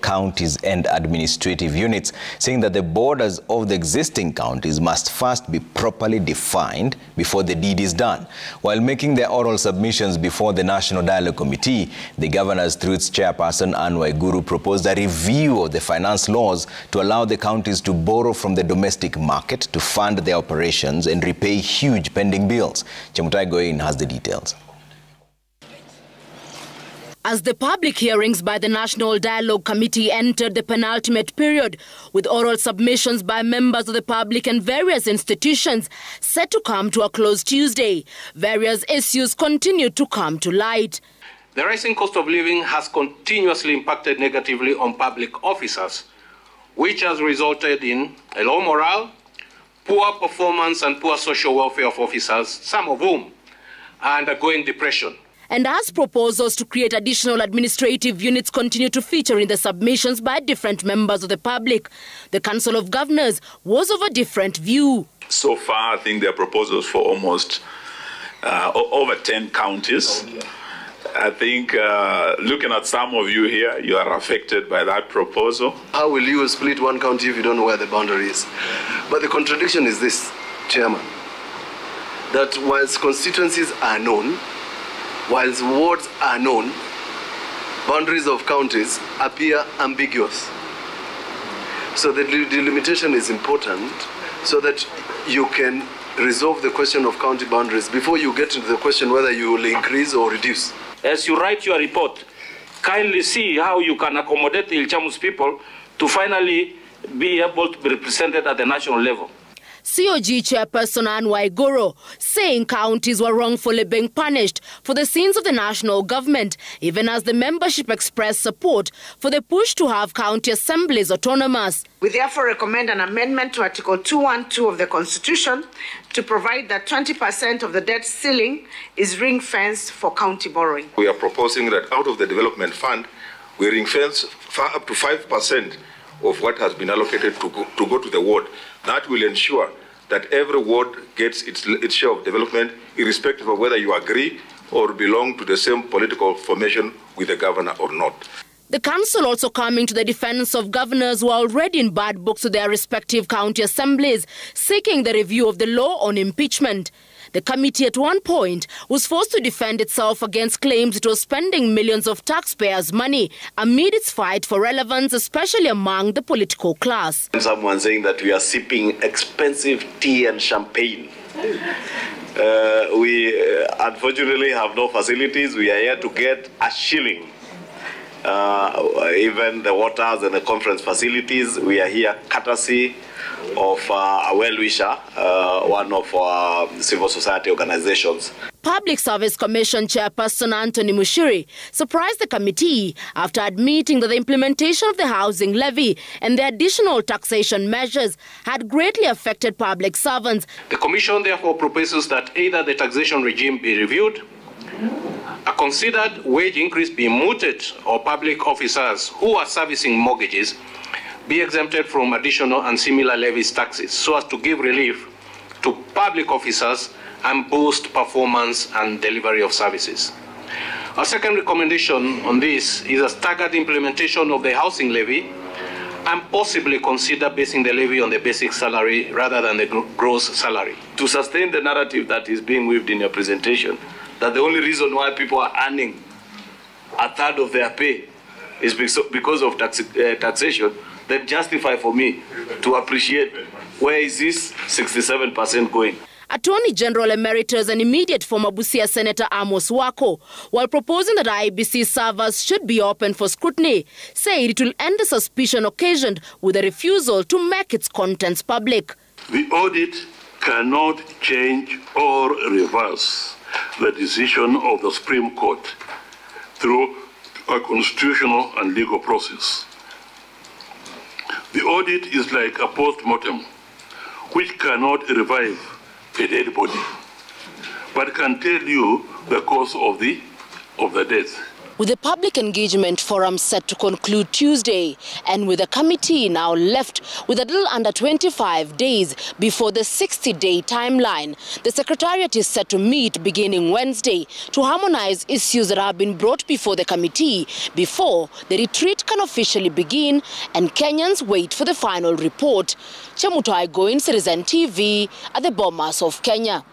counties and administrative units, saying that the borders of the existing counties must first be properly defined before the deed is done. While making their oral submissions before the National Dialogue Committee, the governors, through its chairperson Anne Waiguru, proposed a review of the finance laws to allow the counties to borrow from the domestic market to fund their operations and repay huge pending bills. Chemutai Goin has the details. As the public hearings by the National Dialogue Committee entered the penultimate period, with oral submissions by members of the public and various institutions set to come to a close Tuesday, various issues continue to come to light. The rising cost of living has continuously impacted negatively on public officers, which has resulted in a low morale, poor performance and poor social welfare of officers, some of whom are undergoing depression. And as proposals to create additional administrative units continue to feature in the submissions by different members of the public, the Council of Governors was of a different view. So far, I think there are proposals for almost over 10 counties. I think looking at some of you here, you are affected by that proposal. How will you split one county if you don't know where the boundary is? But the contradiction is this, Chairman, that whilst constituencies are known, whilst wards are known, boundaries of counties appear ambiguous. So the delimitation is important so that you can resolve the question of county boundaries before you get into the question whether you will increase or reduce. As you write your report, kindly see how you can accommodate the Ilchamus people to finally be able to be represented at the national level. COG Chairperson Anne Waiguru saying counties were wrongfully being punished for the sins of the national government, even as the membership expressed support for the push to have county assemblies autonomous. We therefore recommend an amendment to Article 212 of the Constitution to provide that 20% of the debt ceiling is ring-fenced for county borrowing. We are proposing that out of the development fund, we ring-fence up to 5% of what has been allocated to go to the ward. That will ensure that every ward gets its share of development, irrespective of whether you agree or belong to the same political formation with the governor or not. The council also coming to the defense of governors who are already in bad books with their respective county assemblies, seeking the review of the law on impeachment. The committee at one point was forced to defend itself against claims it was spending millions of taxpayers' money amid its fight for relevance, especially among the political class. Someone saying that we are sipping expensive tea and champagne. We unfortunately have no facilities. We are here to get a shilling. Even the waters and the conference facilities, we are here courtesy of a well-wisher, one of our civil society organizations. Public Service Commission Chairperson Anthony Mushiri surprised the committee after admitting that the implementation of the housing levy and the additional taxation measures had greatly affected public servants. The Commission therefore proposes that either the taxation regime be reviewed, a considered wage increase be mooted, or public officers who are servicing mortgages be exempted from additional and similar levies taxes so as to give relief to public officers and boost performance and delivery of services. Our second recommendation on this is a staggered implementation of the housing levy and possibly consider basing the levy on the basic salary rather than the gross salary. To sustain the narrative that is being weaved in your presentation, that the only reason why people are earning a third of their pay is because of taxation, then justify for me to appreciate where is this 67% going. Attorney General Emeritus and immediate former Busia Senator Amos Wako, while proposing that IEBC servers should be open for scrutiny, said it will end the suspicion occasioned with a refusal to make its contents public. The audit cannot change or reverse the decision of the Supreme Court through a constitutional and legal process. The audit is like a post-mortem, which cannot revive a dead body, but can tell you the cause of the death. with the public engagement forum set to conclude Tuesday, and with the committee now left with a little under 25 days before the 60-day timeline. The Secretariat is set to meet beginning Wednesday to harmonize issues that have been brought before the committee before the retreat can officially begin and Kenyans wait for the final report. Chemutai Goin, Citizen TV at the Bomas of Kenya.